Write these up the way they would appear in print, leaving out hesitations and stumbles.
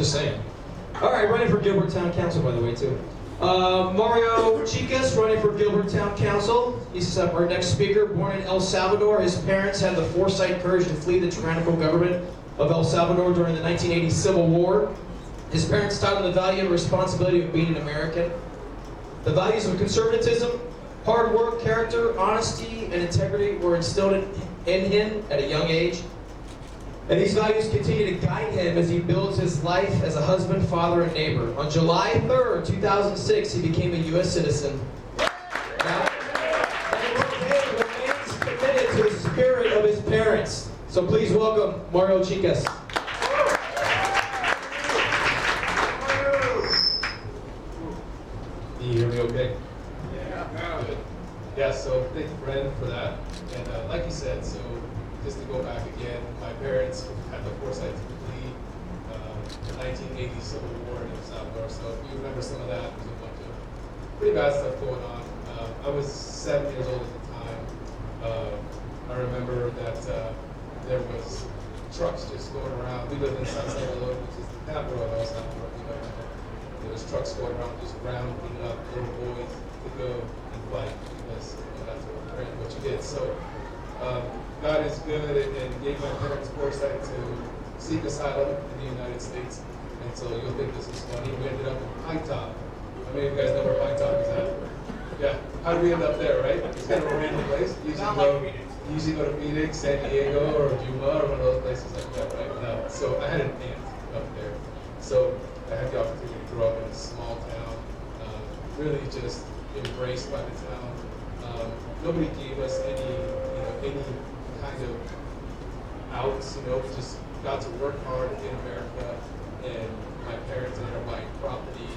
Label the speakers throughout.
Speaker 1: Just saying. All right, running for Gilbert Town Council, by the way, too. Mario Chicas, running for Gilbert Town Council. He's our next speaker. Born in El Salvador, his parents had the foresight and courage to flee the tyrannical government of El Salvador during the 1980 Civil War. His parents taught him the value and responsibility of being an American. The values of conservatism, hard work, character, honesty, and integrity were instilled in him at a young age. And these values continue to guide him as he builds his life as a husband, father, and neighbor. On July 3rd, 2006, he became a U.S. citizen. Now, and remains committed to the spirit of his parents. So please welcome Mario Chicas.
Speaker 2: Can you hear me okay? Yeah. Good. Yeah, so thank you, Brendan, for that. And like you said, so just to go back again, my parents had the foresight to flee the 1980 Civil War in El Salvador. So if you remember some of that, there's a bunch of pretty bad stuff going on. I was 7 years old at the time. I remember that there was trucks just going around. We lived in San Salvador, which is the capital of El Salvador. You know, there was trucks going around just rounding up little boys to go and fight because that's what you did. So God is good and gave my parents foresight to seek asylum in the United States. And so you'll think this is funny. We ended up in Pine Top. How many of you guys know where Pine Top is at? Yeah. How did we end up there, right? It's kind of a random place. Usually go to Phoenix, San Diego, or Yuma, or one of those places like that, right? No. So I had an aunt up there. So I had the opportunity to grow up in a small town, really just embraced by the town. Nobody gave us any kind of outs, just got to work hard in America, and my parents ended up buying property.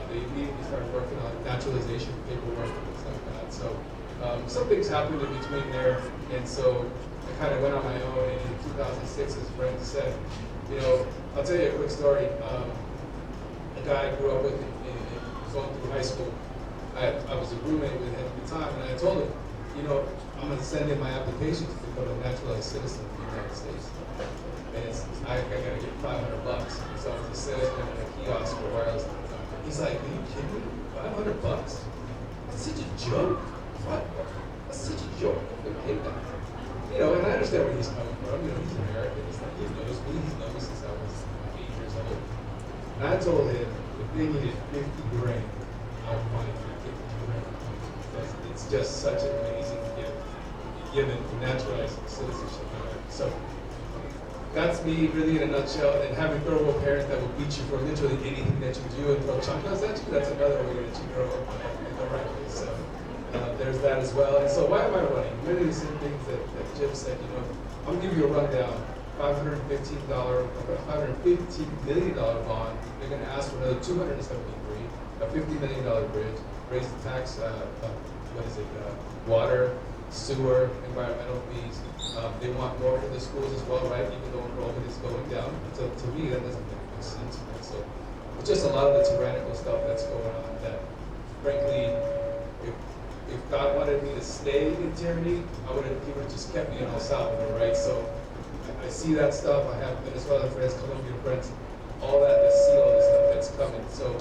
Speaker 2: They immediately started working on naturalization paperwork and things like that. So some things happened in between there, and so I kind of went on my own, and in 2006, as Brent said, I'll tell you a quick story. A guy I grew up with in going through high school, I was a roommate with him at the time, and I told him, I'm going to send in my application to become a naturalized citizen of the United States. And I got to get $500. So I was a salesman at a kiosk for wireless. He's like, are you kidding me? $500? That's such a joke. What? That's such a joke. I'm going to pay that. And I understand where he's coming from. He's American. It's like, he knows me. He's known me since I was 8 years old. And I told him, if they needed 50 grand, I'll find you 50 grand. It's just such an amazing gift, given naturalized citizenship. So that's me really in a nutshell. And having thoroughbred parents that will beat you for literally anything that you do and throw chanclas at you, that's another way that you grow up in the right way. So there's that as well. And so why am I running? Many of the same things that Jim said. I'm gonna give you a rundown. $515 million bond. They're going to ask for another $273, a $50 million bridge, raise the tax, water, sewer, environmental fees. They want more for the schools as well, right? Even though enrollment is going down. So to me, that doesn't make any sense. Right? So it's just a lot of the tyrannical stuff that's going on that, frankly, if God wanted me to stay in tyranny, He would have just kept me in El Salvador, right? So I see that stuff. I have Venezuelan friends, Colombian friends, all that. I see all the stuff that's coming. So,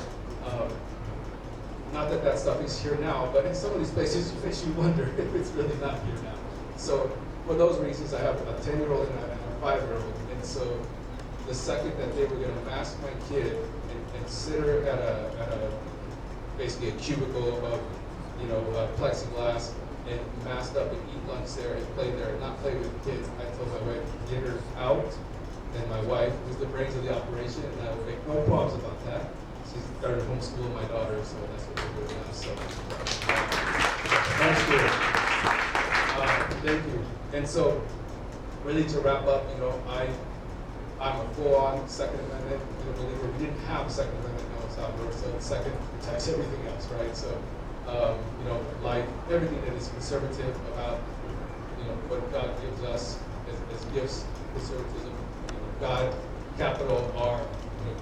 Speaker 2: not that stuff is here now, but in some of these places, it makes you wonder if it's really not here now. So, for those reasons, I have a 10-year-old and a 5-year-old. And so, the second that they were going to mask my kid and sit her at basically a cubicle of, plexiglass, and masked up and eat lunch there and play there and not play with kids, I told my wife, get her out. And my wife was the brains of the operation, and I would make no problems about that. She started homeschooling my daughter, so that's what we're doing now. So, thank you. Thank you. And so, really to wrap up, I'm a full-on Second Amendment believer. We didn't have a Second Amendment in El Salvador, so the Second protects everything else, right? So, life, everything that is conservative about, what God gives us as gifts, conservatism, God, capital R,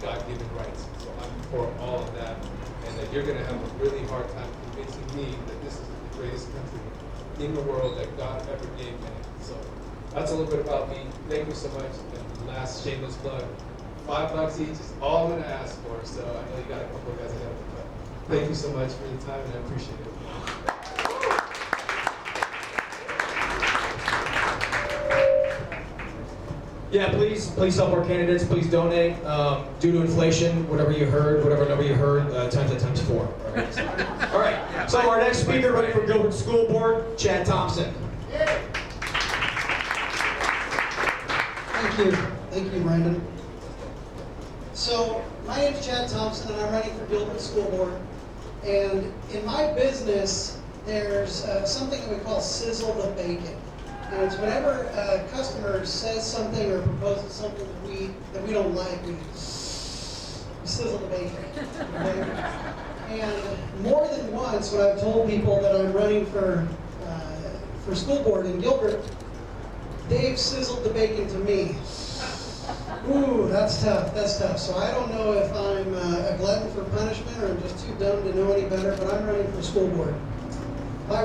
Speaker 2: God-given rights. So I'm for all of that, and that you're going to have a really hard time convincing me that this is the greatest country in the world that God ever gave me. So that's a little bit about me. Thank you so much. And last shameless plug, $5 each is all I'm going to ask for. So I know you got a couple of guys ahead of me, but thank you so much for your time, and I appreciate it.
Speaker 1: Yeah, please help our candidates. Please donate. Due to inflation, whatever number you heard, times that times 4. All right. All right. So our next speaker, running for Gilbert School Board, Chad Thompson.
Speaker 3: Thank you, Brandon. So my name is Chad Thompson, and I'm running for Gilbert School Board. And in my business, there's something that we call sizzle the bacon. And it's whenever a customer says something or proposes something that we don't like, we sizzle the bacon. Okay? And more than once, when I've told people that I'm running for school board in Gilbert, they've sizzled the bacon to me. Ooh, that's tough. So I don't know if I'm a glutton for punishment or I'm just too dumb to know any better, but I'm running for school board. My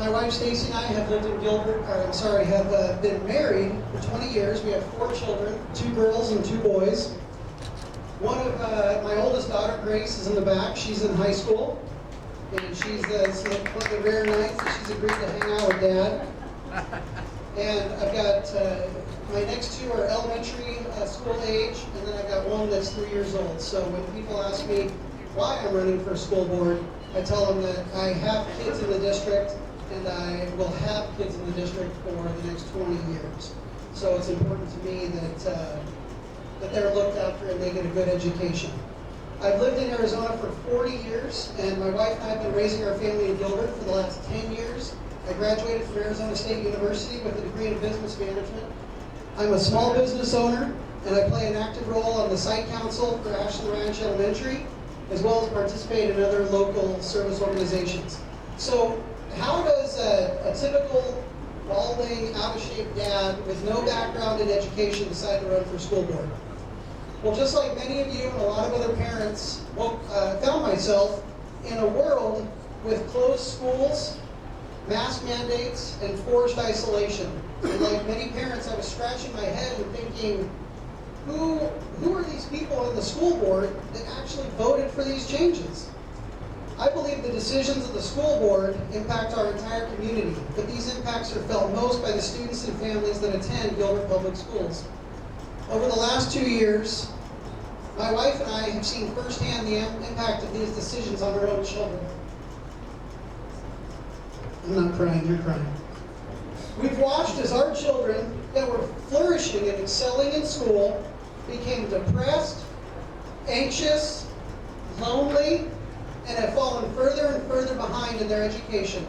Speaker 3: wife Stacy and I have lived in Gilbert, have been married for 20 years. We have 4 children, 2 girls and 2 boys. One of my oldest daughter, Grace, is in the back. She's in high school, and she's one of the rare nights that she's agreed to hang out with Dad. And I've got my next 2 are elementary school age, and then I've got one that's 3 years old. So when people ask me why I'm running for school board, I tell them that I have kids in the district, and I will have kids in the district for the next 20 years. So it's important to me that they're looked after and they get a good education. I've lived in Arizona for 40 years, and my wife and I have been raising our family in Gilbert for the last 10 years. I graduated from Arizona State University with a degree in business management. I'm a small business owner, and I play an active role on the site council for Ashland Ranch Elementary, as well as participate in other local service organizations. So how does a typical balding, out-of-shape dad with no background in education decide to run for school board? Well, just like many of you and a lot of other parents, found myself in a world with closed schools, mask mandates, and forced isolation. And like many parents, I was scratching my head and thinking, who are these people in the school board that actually voted for these changes? I believe the decisions of the school board impact our entire community, but these impacts are felt most by the students and families that attend Gilbert Public Schools. Over the last 2 years, my wife and I have seen firsthand the impact of these decisions on our own children. I'm not crying, you're crying. We've watched as our children that were flourishing and excelling in school became depressed, anxious, lonely, and have fallen further and further behind in their education.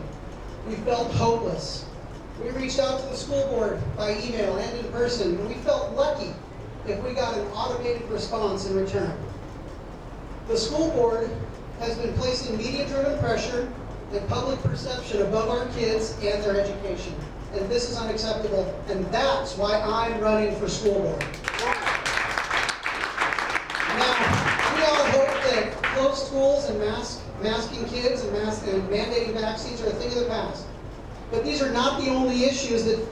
Speaker 3: We felt hopeless. We reached out to the school board by email and in person, and we felt lucky if we got an automated response in return. The school board has been placing media-driven pressure and public perception above our kids and their education. And this is unacceptable, and that's why I'm running for school board. Now, we all hope that closed schools and masking kids and mandating vaccines are a thing of the past. But these are not the only issues that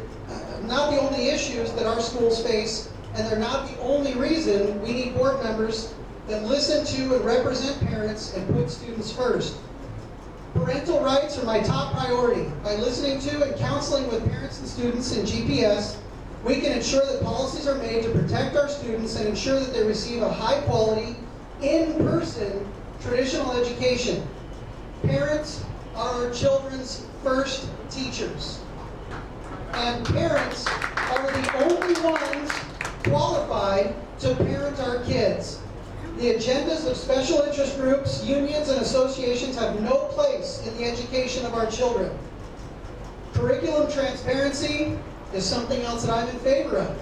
Speaker 3: our schools face, and they're not the only reason we need board members that listen to and represent parents and put students first. Parental rights are my top priority. By listening to and counseling with parents and students in GPS, we can ensure that policies are made to protect our students and ensure that they receive a high-quality, in-person, traditional education. Parents are our children's first teachers. And parents are the only ones qualified to parent our kids. The agendas of special interest groups, unions, and associations have no place in the education of our children. Curriculum transparency is something else that I'm in favor of.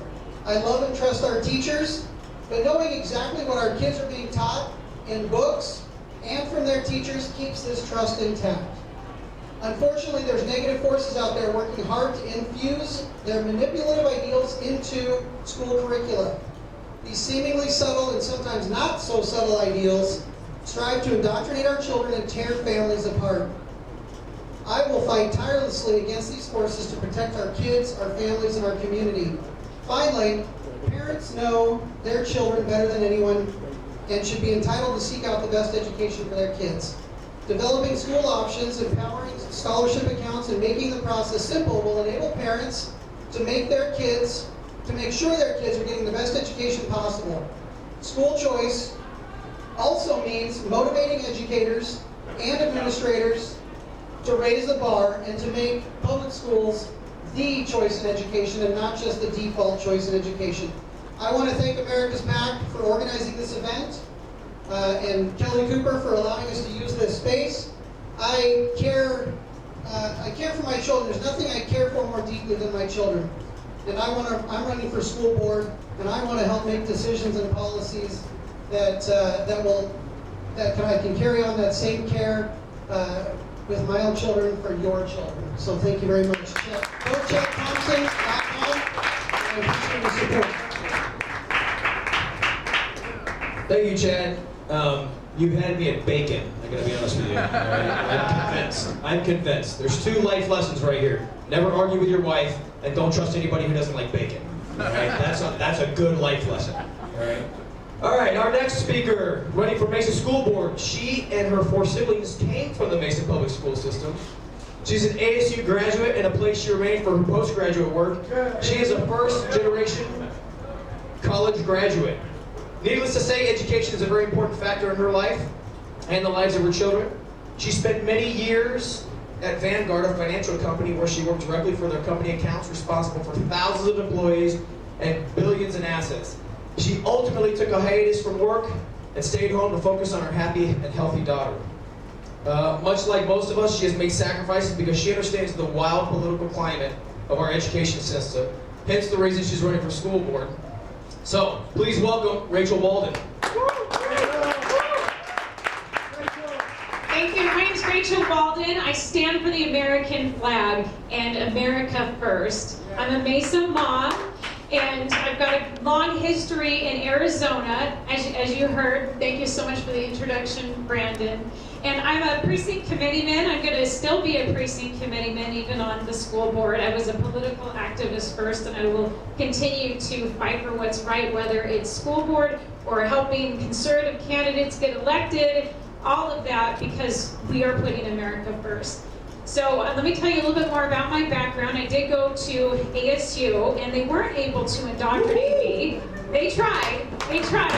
Speaker 3: I love and trust our teachers, but knowing exactly what our kids are being taught in books and from their teachers keeps this trust intact. Unfortunately, there's negative forces out there working hard to infuse their manipulative ideals into school curricula. These seemingly subtle and sometimes not so subtle ideals strive to indoctrinate our children and tear families apart. I will fight tirelessly against these forces to protect our kids, our families, and our community. Finally, parents know their children better than anyone and should be entitled to seek out the best education for their kids. Developing school options, empowering scholarship accounts, and making the process simple will enable parents to make sure their kids are getting the best education possible. School choice also means motivating educators and administrators to raise the bar and to make public schools the choice in education and not just the default choice in education. I want to thank America's MAAP for organizing this event and Kelly Cooper for allowing us to use this space. I care for my children. There's nothing I care for more deeply than my children. And I'm running for school board, and I want to help make decisions and policies that I can carry on that same care with my own children for your children. So thank you very much. Go check Thompson.com. I appreciate your support.
Speaker 1: Thank you, Chad. You've had me at bacon, I gotta be honest with you. All right? I'm convinced. There's 2 life lessons right here. Never argue with your wife, and don't trust anybody who doesn't like bacon. All right? That's a good life lesson. All right? All right, our next speaker, running for Mesa School Board. She and her 4 siblings came from the Mesa Public School System. She's an ASU graduate and a place she remained for her postgraduate work. She is a first-generation college graduate. Needless to say, education is a very important factor in her life and the lives of her children. She spent many years at Vanguard, a financial company, where she worked directly for their company accounts, responsible for thousands of employees and billions in assets. She ultimately took a hiatus from work and stayed home to focus on her happy and healthy daughter. Much like most of us, she has made sacrifices because she understands the wild political climate of our education system, hence the reason she's running for school board. So, please welcome Rachel Walden.
Speaker 4: Thank you. My name is Rachel Walden. I stand for the American flag and America first. I'm a Mesa mom, and I've got a long history in Arizona, as you heard. Thank you so much for the introduction, Brandon. And I'm a precinct committeeman. I'm going to still be a precinct committeeman even on the school board. I was a political activist first, and I will continue to fight for what's right, whether it's school board or helping conservative candidates get elected, all of that, because we are putting America first. So let me tell you a little bit more about my background. I did go to ASU, and they weren't able to indoctrinate me. They tried. I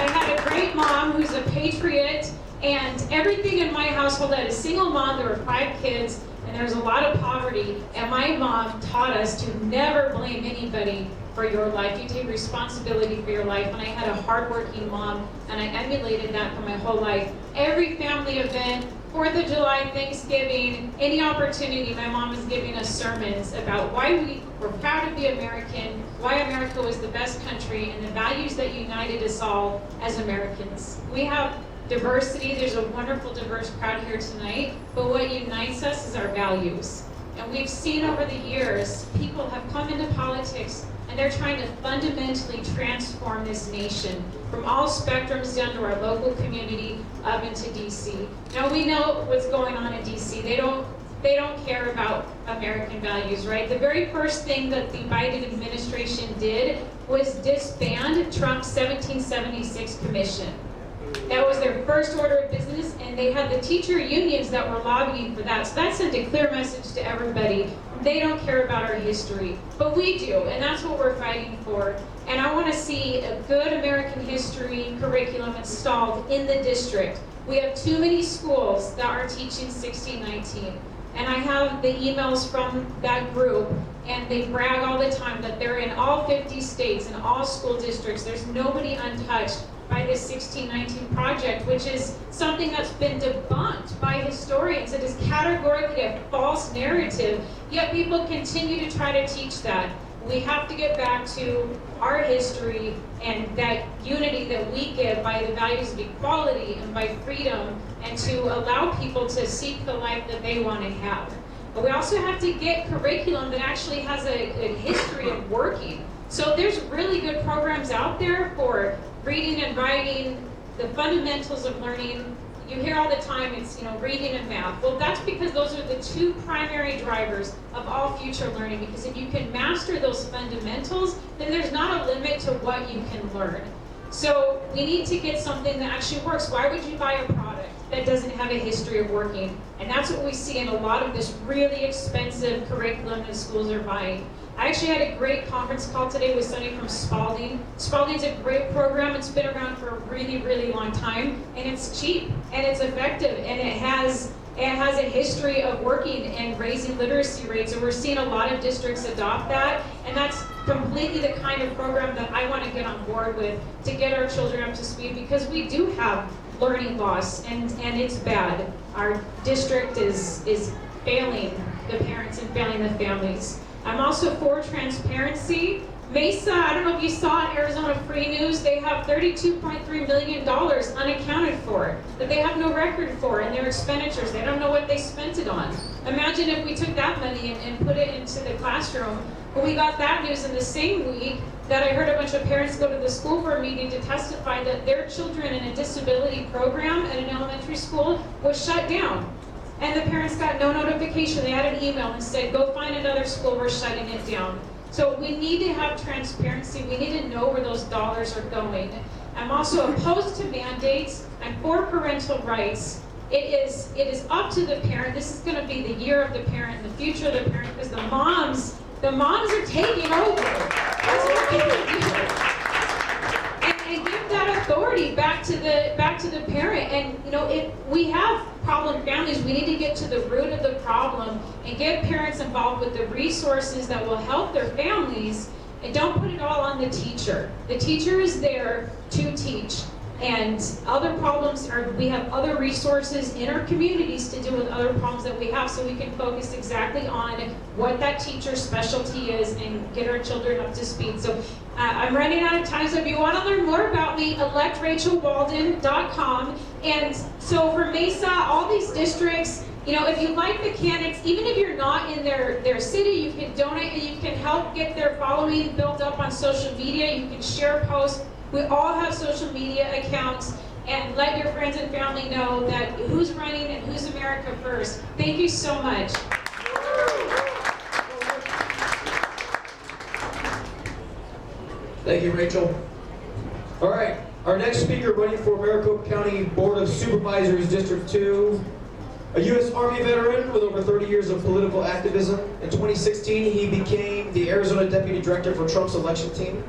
Speaker 4: had a great mom who's a patriot, and everything in my household, I had a single mom, there were 5 kids, and there was a lot of poverty, and my mom taught us to never blame anybody for your life. You take responsibility for your life, and I had a hardworking mom, and I emulated that for my whole life. Every family event, 4th of July, Thanksgiving, any opportunity, my mom was giving us sermons about why we were proud to be American, why America was the best country, and the values that united us all as Americans. We have diversity. There's a wonderful, diverse crowd here tonight, but what unites us is our values. And we've seen over the years, people have come into politics and they're trying to fundamentally transform this nation from all spectrums down to our local community up into DC. Now we know what's going on in DC. They don't care about American values, right? The very first thing that the Biden administration did was disband Trump's 1776 commission. That was their first order of business, and they had the teacher unions that were lobbying for that. So that sent a clear message to everybody. They don't care about our history, but we do, and that's what we're fighting for. And I want to see a good American history curriculum installed in the district. We have too many schools that are teaching 1619. And I have the emails from that group, and they brag all the time that they're in all 50 states and all school districts. There's nobody untouched by this 1619 project, which is something that's been debunked by historians. It is categorically a false narrative, yet people continue to try to teach that. We have to get back to our history and that unity that we give by the values of equality and by freedom, and to allow people to seek the life that they want to have. But we also have to get curriculum that actually has a history of working. So there's really good programs out there for reading and writing, the fundamentals of learning, You hear all the time it's, reading and math. Well, that's because those are the two primary drivers of all future learning, because if you can master those fundamentals, then there's not a limit to what you can learn. So we need to get something that actually works. Why would you buy a product that doesn't have a history of working? And that's what we see in a lot of this really expensive curriculum that schools are buying. I actually had a great conference call today with somebody from Spalding. Spalding's a great program. It's been around for a really, really long time, and it's cheap, and it's effective, and it has a history of working and raising literacy rates, and we're seeing a lot of districts adopt that, and that's completely the kind of program that I want to get on board with to get our children up to speed, because we do have learning loss, and it's bad. Our district is failing the parents and failing the families. I'm also for transparency. Mesa, I don't know if you saw in Arizona Free News, they have $32.3 million unaccounted for, that they have no record for in their expenditures. They don't know what they spent it on. Imagine if we took that money and put it into the classroom. But we got that news in the same week that I heard a bunch of parents go to the school board meeting to testify that their children in a disability program at an elementary school was shut down. And the parents got no notification. They had an email and said, go find another school, we're shutting it down. So we need to have transparency. We need to know where those dollars are going. I'm also opposed to mandates. I'm for parental rights. It is up to the parent. This is going to be the year of the parent, the future of the parent, because the moms are taking over. That's what we can do. And give that authority back to the parent. And if we have problem families, we need to get to the root of the problem and get parents involved with the resources that will help their families, and don't put it all on the teacher. The teacher is there to teach, and other problems we have other resources in our communities to deal with other problems that we have, so we can focus exactly on what that teacher's specialty is and get our children up to speed. So I'm running out of time, so if you want to learn more about me, electrachelwalden.com. And so for Mesa, all these districts, if you like the candidates, even if you're not in their city, you can donate and you can help get their following built up on social media. You can share posts. We all have social media accounts, and let your friends and family know that who's running and who's America first. Thank you so much.
Speaker 1: Thank you, Rachel. All right, our next speaker running for Maricopa County Board of Supervisors, District 2, a U.S. Army veteran with over 30 years of political activism. In 2016, he became the Arizona Deputy Director for Trump's election team.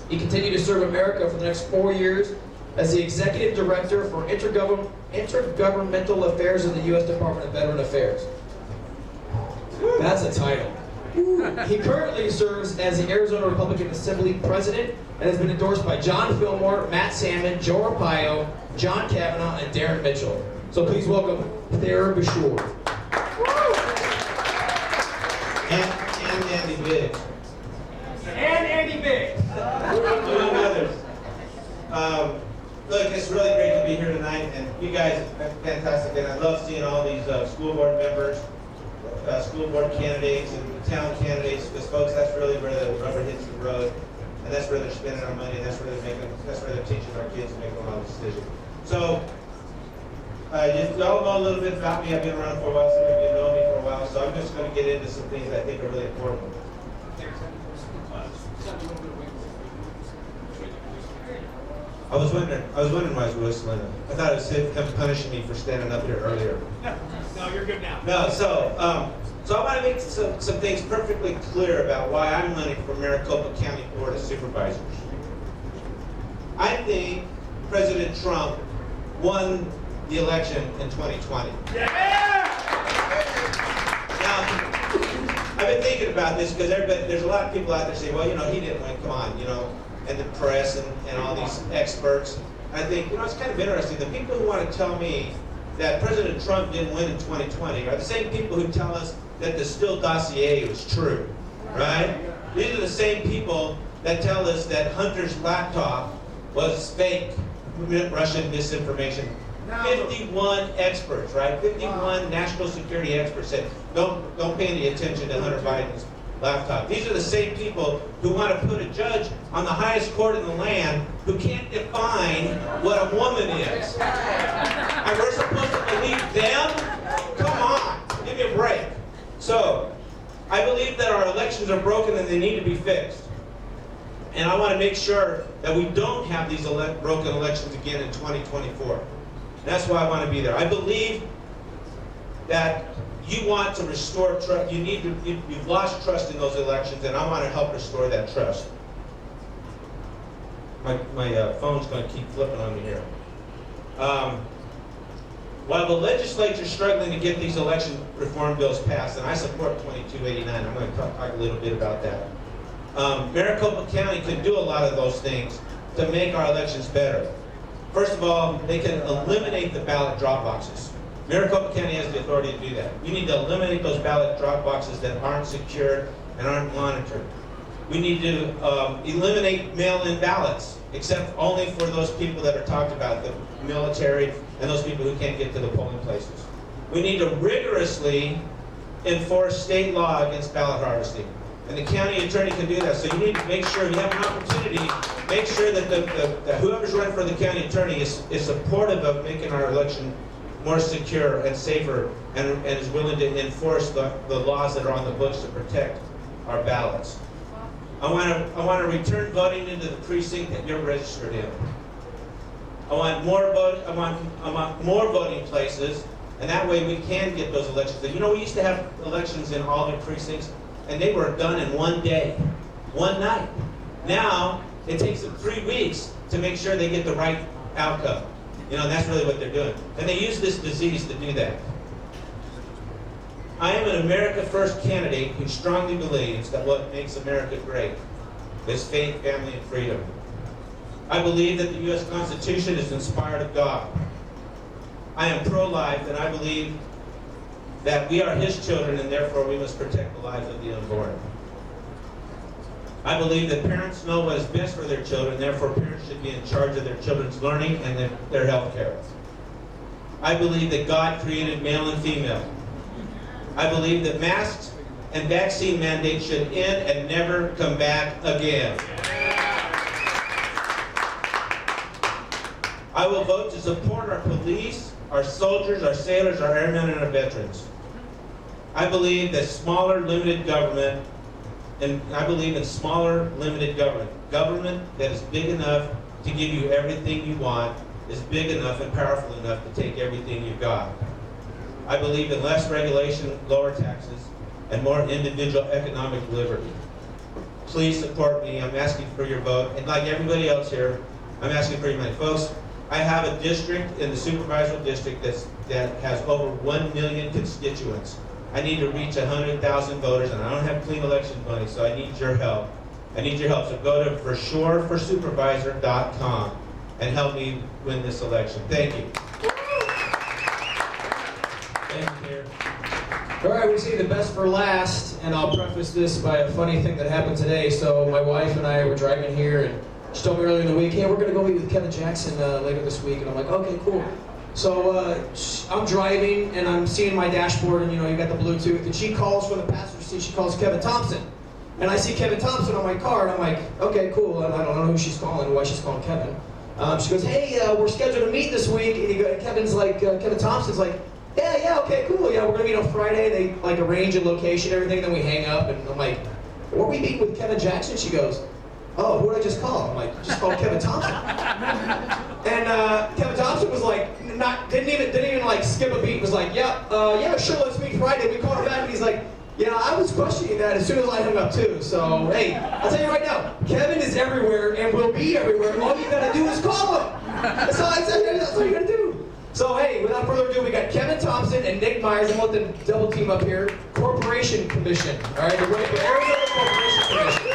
Speaker 1: He continued to serve America for the next 4 years as the Executive Director for Intergovernmental Affairs in the U.S. Department of Veteran Affairs. That's a title. He currently serves as the Arizona Republican Assembly President and has been endorsed by John Fillmore, Matt Salmon, Joe Arpaio, John Kavanaugh, and Darren Mitchell. So please welcome Thayer Bashur.
Speaker 5: And Andy Biggs.
Speaker 1: And Andy Biggs.
Speaker 5: Among others. Look, it's really great to be here tonight, and you guys are fantastic, and I love seeing all these school board members, school board candidates, and town candidates, because folks, that's really where the rubber hits the road, and that's where they're spending our money, and that's where they're teaching our kids and making a lot of decisions. So, y'all know a little bit about me. I've been around for a while, some of you know me for a while, so I'm just going to get into some things that I think are really important. I was wondering why his voice went up. I thought it was him punishing me for standing up here earlier.
Speaker 1: No, you're good now.
Speaker 5: No, so I want to make some things perfectly clear about why I'm running for Maricopa County Board of Supervisors. I think President Trump won the election in 2020.
Speaker 1: Yeah!
Speaker 5: Now, I've been thinking about this because there's a lot of people out there saying, well, he didn't win, come on, and the press and all these experts. And I think, it's kind of interesting. The people who want to tell me that President Trump didn't win in 2020 are the same people who tell us that the Steele dossier was true, right? These are the same people that tell us that Hunter's laptop was fake Russian misinformation. 51 experts, right? 51 national security experts said, don't pay any attention to Hunter Biden's laptop. These are the same people who want to put a judge on the highest court in the land who can't define what a woman is. And we're elections are broken and they need to be fixed. And I want to make sure that we don't have these broken elections again in 2024. That's why I want to be there. I believe that you want to restore trust. You've lost trust in those elections, and I want to help restore that trust. My phone's going to keep flipping on me here. While the legislature's struggling to get these election reform bills passed, and I support 2289, I'm going to talk a little bit about that. Maricopa County can do a lot of those things to make our elections better. First of all, they can eliminate the ballot drop boxes. Maricopa County has the authority to do that. We need to eliminate those ballot drop boxes that aren't secured and aren't monitored. We need to eliminate mail-in ballots, except only for those people that are talked about, the military and those people who can't get to the polling places. We need to rigorously enforce state law against ballot harvesting. And the county attorney can do that. So you need to make sure, if you have an opportunity, make sure that that whoever's running for the county attorney is supportive of making our election more secure and safer, and is willing to enforce the laws that are on the books to protect our ballots. I want to return voting into the precinct that you're registered in. I want more voting places, and that way we can get those elections. You know, we used to have elections in all the precincts, and they were done in one day, one night. Now, it takes them 3 weeks to make sure they get the right outcome. You know, and that's really what they're doing. And they use this disease to do that. I am an America First candidate who strongly believes that what makes America great is faith, family, and freedom. I believe that the U.S. Constitution is inspired of God. I am pro-life, and I believe that we are His children, and therefore we must protect the lives of the unborn. I believe that parents know what is best for their children, therefore parents should be in charge of their children's learning and their health care. I believe that God created male and female. I believe that masks and vaccine mandates should end and never come back again. I will vote to support our police, our soldiers, our sailors, our airmen, and our veterans. I believe that smaller, limited government, and I believe in smaller, limited government. Government that is big enough to give you everything you want, is big enough and powerful enough to take everything you've got. I believe in less regulation, lower taxes, and more individual economic liberty. Please support me. I'm asking for your vote. And like everybody else here, I'm asking for your money. Folks, I have a district in the supervisory district that has over 1 million constituents. I need to reach 100,000 voters, and I don't have clean election money, so I need your help. I need your help. So go to forsureforsupervisor.com and help me win this election. Thank you.
Speaker 1: Thank you, Mayor. All right, we say the best for last, and I'll preface this by a funny thing that happened today. So my wife and I were driving here, and she told me earlier in the week, hey, we're going to go meet with Kevin Jackson later this week. And I'm like, okay, cool. So I'm driving, and I'm seeing my dashboard, and you know, you got the Bluetooth, and she calls from the passenger seat. She calls Kevin Thompson. And I see Kevin Thompson on my car, and I'm like, okay, cool. I don't know who she's calling, why she's calling Kevin. She goes, hey, we're scheduled to meet this week. And Kevin's like, Kevin Thompson's like, yeah, okay, cool. Yeah, we're going to meet on Friday. They like arrange a location, everything, then we hang up. And I'm like, were we meeting with Kevin Jackson? She goes, oh, who did I just call? I'm like, just called Kevin Thompson. And Kevin Thompson was like, didn't even like skip a beat. Was like, yeah, sure, let's meet Friday. We called him back, and he's like, yeah, I was questioning that as soon as I hung up too. So hey, I'll tell you right now, Kevin is everywhere and will be everywhere. All you gotta do is call him. That's all you gotta do. So hey, without further ado, we got Kevin Thompson and Nick Myers. I'm going to double team up here. Corporation Commission. All right, the Arizona Corporation Commission.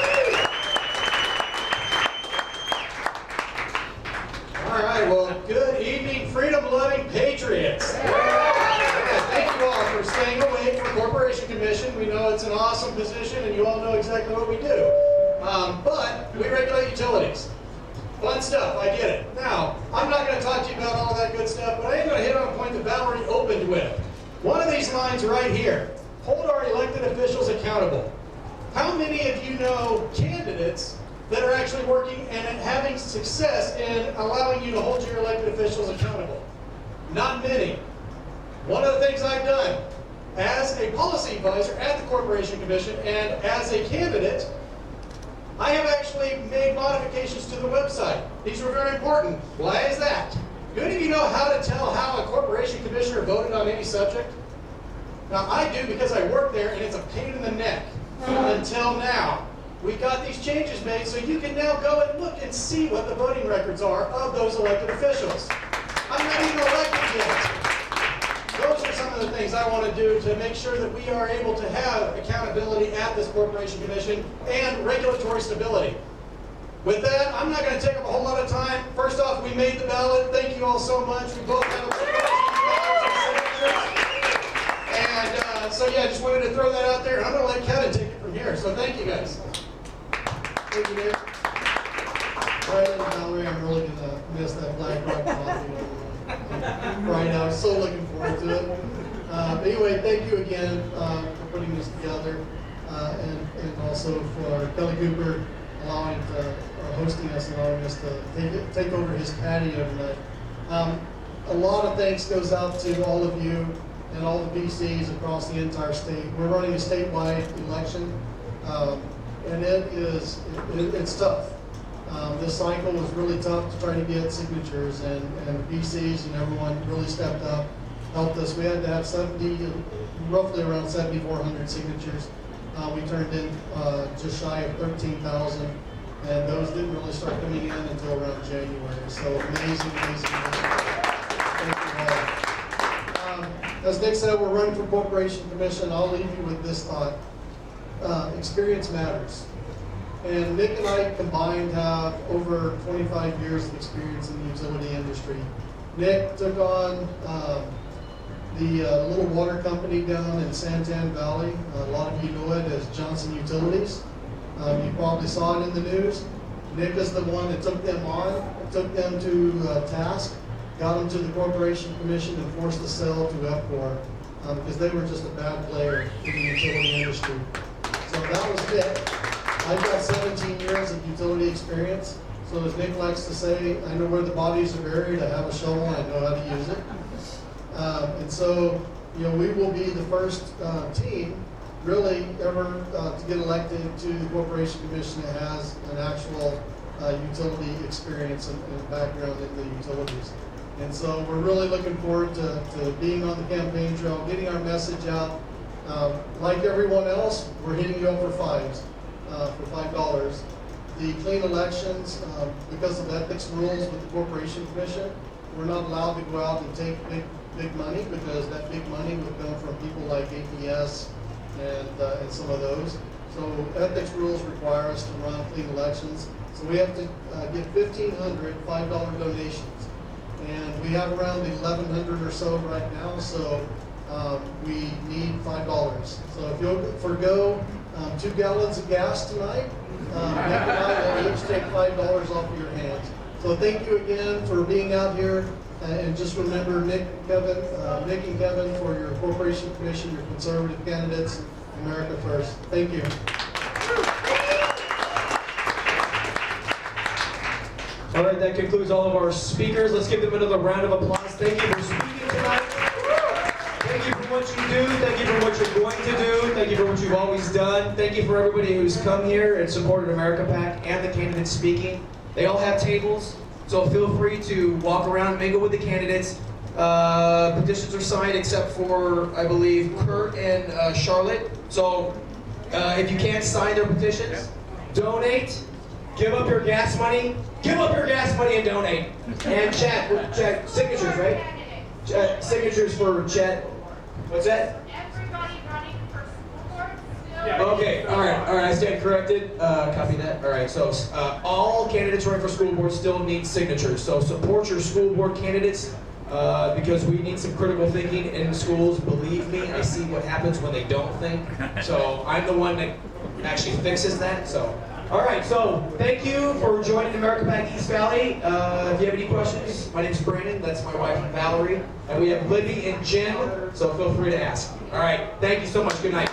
Speaker 6: All right, well, good evening, freedom-loving patriots. Thank you all for staying awake for Corporation Commission. We know it's an awesome position, and you all know exactly what we do. But we regulate utilities. Fun stuff, I get it. Now, I'm not going to talk to you about all that good stuff, but I am going to hit on a point that Valerie opened with. One of these lines right here, hold our elected officials accountable. How many of you know candidates that are actually working and having success in allowing you to hold your elected officials accountable? Not many. One of the things I've done as a policy advisor at the Corporation Commission and as a candidate, I have actually made modifications to the website. These were very important. Why is that? Do any of you know how to tell how a corporation commissioner voted on any subject? Now, I do because I work there, and it's a pain in the neck. Until now. We got these changes made so you can now go and look and see what the voting records are of those elected officials. I'm not even elected yet. Those are some of the things I want to do to make sure that we are able to have accountability at this Corporation Commission and regulatory stability. With that, I'm not going to take up a whole lot of time. First off, we made the ballot. Thank you all so much. We both have and so yeah, I just wanted to throw that out there. And I'm going to let Kevin take it from here. So thank you guys. Thank you, Dave. Riley and Valerie, I'm really going to miss that black white coffee right now. I'm so looking forward to it. But anyway, thank you again for putting this together, and also for Kelly Cooper hosting us, allowing us to take over his patio tonight. A lot of thanks goes out to all of you and all the VCs across the entire state. We're running a statewide election, and it's tough. This cycle was really tough to try to get signatures, and VCs and everyone really stepped up, helped us. We had to have roughly around 7,400 signatures. We turned in just shy of 13,000, and those didn't really start coming in until around January. So amazing. Thank you all. As Nick said, we're running for Corporation Commission. I'll leave you with this thought. Experience matters. And Nick and I combined have over 25 years of experience in the utility industry. Nick took on the little water company down in Santan Valley. A lot of you know it as Johnson Utilities. You probably saw it in the news. Nick is the one that took them on, took them to task, got them to the Corporation Commission, and forced the sale to EPCOR because they were just a bad player in the utility industry. So that was Nick. I've got 17 years of utility experience. So as Nick likes to say, I know where the bodies are buried. I have a shovel. I know how to use it. And so, we will be the first team really ever to get elected to the Corporation Commission that has an actual utility experience and background in the utilities. And so we're really looking forward to being on the campaign trail, getting our message out. Like everyone else, we're hitting you up for $5. The clean elections, because of ethics rules with the Corporation Commission, we're not allowed to go out and take big money because that big money would come from people like APS and some of those. So ethics rules require us to run clean elections. So we have to get 1,500 $5 donations. And we have around 1,100 or so right now, so we need $5. So if you'll forgo 2 gallons of gas tonight, Nick and I will each take $5 off of your hands. So thank you again for being out here, and just remember Nick and Kevin for your Corporation Commission, your conservative candidates, America first. Thank you.
Speaker 1: All right, that concludes all of our speakers. Let's give them another round of applause. Thank you for speaking tonight. Thank you for what you do. Thank you for what you're going to do. Thank you for what you've always done. Thank you for everybody who's come here and supported America PAC and the candidates speaking. They all have tables, so feel free to walk around, mingle with the candidates. Petitions are signed except for, I believe, Kurt and Charlotte. So if you can't sign their petitions, donate. Give up your gas money. Give up your gas money and donate. And Chet, signatures, right? Signatures for Chet. What's that?
Speaker 7: Everybody running for school board still.
Speaker 1: Okay, all right, I stand corrected. Copy that. All right, so all candidates running for school board still need signatures. So support your school board candidates because we need some critical thinking in schools. Believe me, I see what happens when they don't think. So I'm the one that actually fixes that. So. All right, so thank you for joining America PAC East Valley. If you have any questions, my name's Brandon, that's my wife Valerie, and we have Libby and Jim, so feel free to ask. All right, thank you so much, good night.